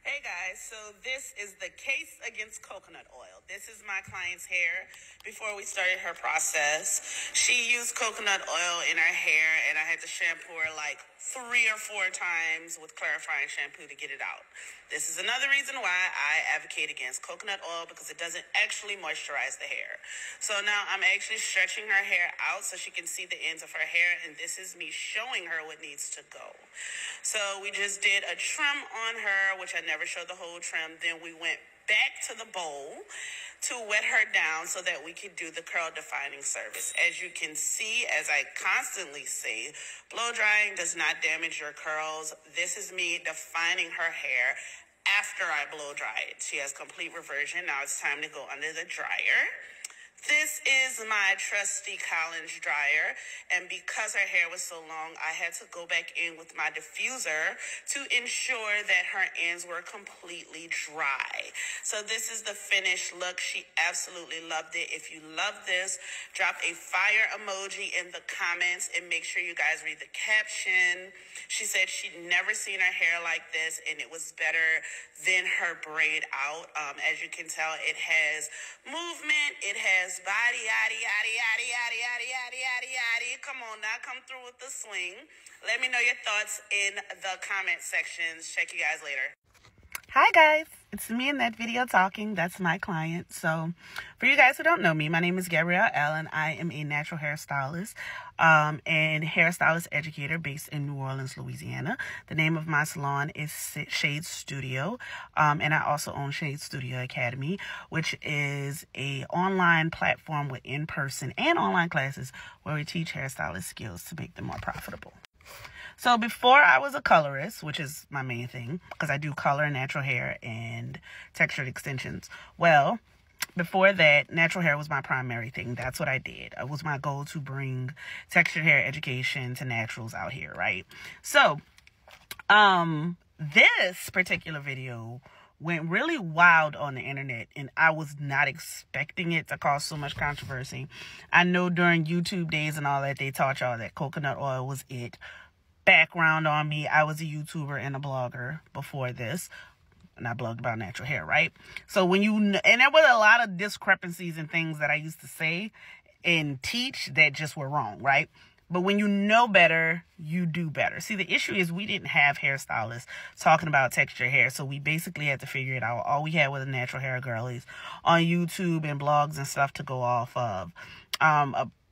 Hey guys, so this is the case against coconut oil. This is my client's hair before we started her process. She used coconut oil in her hair and I had to shampoo her like 3 or 4 times with clarifying shampoo to get it out. This is another reason why I advocate against coconut oil, because it doesn't actually moisturize the hair. So now I'm actually stretching her hair out so she can see the ends of her hair, and this is me showing her what needs to go. So we just did a trim on her, which I never showed the whole trim. Then we went back to the bowl to wet her down so that we could do the curl defining service. As you can see, as I constantly say, blow drying does not damage your curls. This is me defining her hair after I blow dry it. She has complete reversion. Now it's time to go under the dryer. This is my trusty Collins dryer, and because her hair was so long, I had to go back in with my diffuser to ensure that her ends were completely dry. So this is the finished look. She absolutely loved it. If you love this, drop a fire emoji in the comments and make sure you guys read the caption. She said she'd never seen her hair like this, and it was better than her braid out. As you can tell, it has movement, it has body, yaddy, yaddy, yaddy, yaddy, yaddy, yaddy, yaddy, yaddy. Come on now, come through with the swing. Let me know your thoughts in the comment sections. Check you guys later. Hi guys, it's me in that video talking. That's my client. So for you guys who don't know me, my name is Gabrielle Allen. I am a natural hairstylist and hairstylist educator based in New Orleans, Louisiana. The name of my salon is Shade Studio, and I also own Shade Studio Academy, which is a online platform with in-person and online classes where we teach hairstylist skills to make them more profitable. So before I was a colorist, which is my main thing, because I do color, natural hair, and textured extensions. Well, before that, natural hair was my primary thing. That's what I did. It was my goal to bring textured hair education to naturals out here, right? So, this particular video went really wild on the internet, and I was not expecting it to cause so much controversy. I know during YouTube days and all that, they taught y'all that coconut oil was it. Background on me, I was a YouTuber and a blogger before this, and I blogged about natural hair, right? So when you, and there was a lot of discrepancies and things that I used to say and teach that just were wrong, right? But when you know better, you do better. See, the issue is we didn't have hairstylists talking about texture hair, so we basically had to figure it out. All we had was the natural hair girlies on YouTube and blogs and stuff to go off of.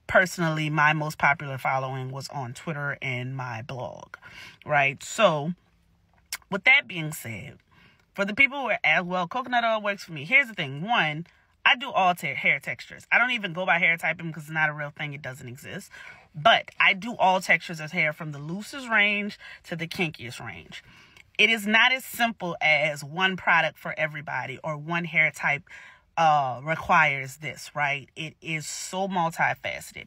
Personally, my most popular following was on Twitter and my blog, right? So, with that being said, for the people who are as well, coconut oil works for me. Here's the thing. One, I do all hair textures. I don't even go by hair typing because it's not a real thing. It doesn't exist. But I do all textures of hair from the loosest range to the kinkiest range. It is not as simple as one product for everybody or one hair type requires this, right? It is so multifaceted.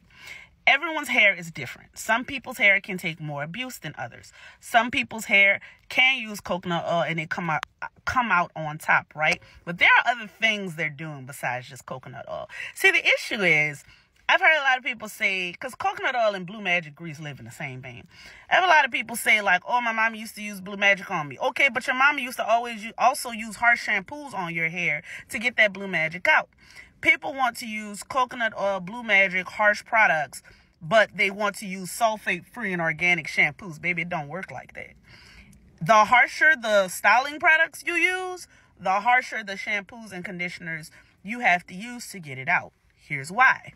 Everyone's hair is different. Some people's hair can take more abuse than others. Some people's hair can use coconut oil and it come out on top, right? But there are other things they're doing besides just coconut oil. See, the issue is, I've heard a lot of people say, because coconut oil and Blue Magic grease live in the same vein. I have a lot of people say, like, oh, my mom used to use Blue Magic on me. Okay, but your mama used to also use harsh shampoos on your hair to get that Blue Magic out. People want to use coconut oil, Blue Magic, harsh products, but they want to use sulfate-free and organic shampoos. Baby, it don't work like that. The harsher the styling products you use, the harsher the shampoos and conditioners you have to use to get it out. Here's why.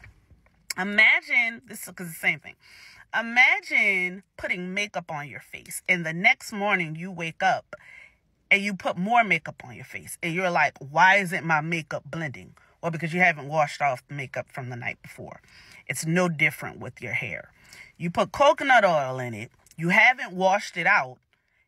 Imagine, this is because it's the same thing. Imagine putting makeup on your face and the next morning you wake up and you put more makeup on your face and you're like, why isn't my makeup blending? Well, because you haven't washed off the makeup from the night before. It's no different with your hair. You put coconut oil in it, you haven't washed it out,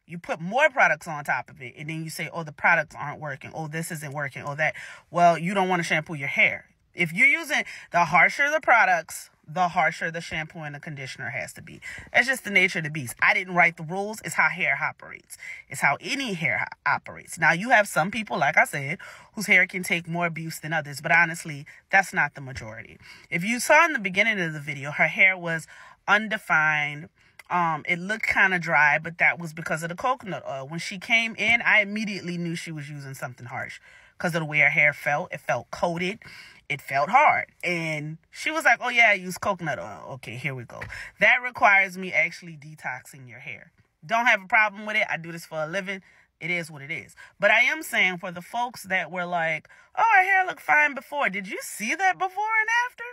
you put more products on top of it, and then you say, oh, the products aren't working, oh, this isn't working, oh, that. Well, you don't want to shampoo your hair. If you're using the harsher the products, the harsher the shampoo and the conditioner has to be. That's just the nature of the beast. I didn't write the rules. It's how hair operates. It's how any hair operates. Now, you have some people, like I said, whose hair can take more abuse than others. But honestly, that's not the majority. If you saw in the beginning of the video, her hair was undefined, It looked kind of dry, but that was because of the coconut oil. When she came in, I immediately knew she was using something harsh because of the way her hair felt. It felt coated. It felt hard. And she was like, oh yeah, I use coconut oil. Okay, here we go. That requires me actually detoxing your hair. Don't have a problem with it. I do this for a living. It is what it is. But I am saying for the folks that were like, oh, her hair looked fine before. Did you see that before and after?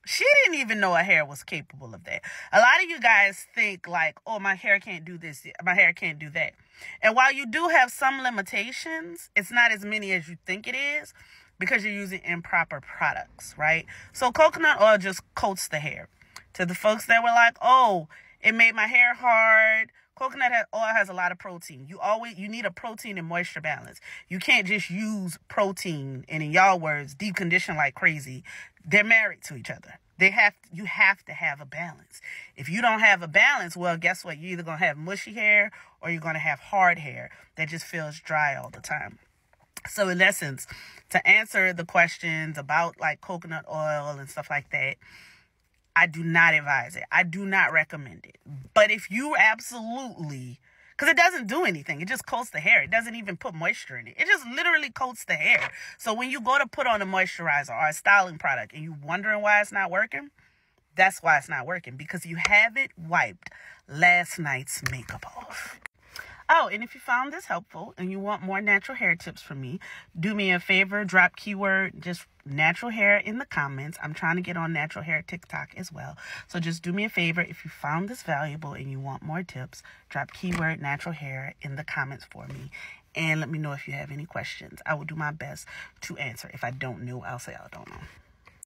She didn't even know her hair was capable of that. A lot of you guys think like, oh, my hair can't do this. My hair can't do that. And while you do have some limitations, it's not as many as you think it is because you're using improper products, right? So coconut oil just coats the hair. To the folks that were like, oh, it made my hair hard. Coconut oil has a lot of protein. You need a protein and moisture balance. You can't just use protein and, in y'all words, deep condition like crazy. They're married to each other. You have to have a balance. If you don't have a balance, well, guess what? You're either going to have mushy hair or you're going to have hard hair that just feels dry all the time. So in essence, to answer the questions about like coconut oil and stuff like that, I do not advise it. I do not recommend it. But if you absolutely, because it doesn't do anything. It just coats the hair. It doesn't even put moisture in it. It just literally coats the hair. So when you go to put on a moisturizer or a styling product and you're wondering why it's not working, that's why it's not working. Because you haven't wiped last night's makeup off. Oh, and if you found this helpful and you want more natural hair tips from me, do me a favor, drop keyword just natural hair in the comments. I'm trying to get on natural hair TikTok as well. So just do me a favor. If you found this valuable and you want more tips, drop keyword natural hair in the comments for me. And let me know if you have any questions. I will do my best to answer. If I don't know, I'll say I don't know.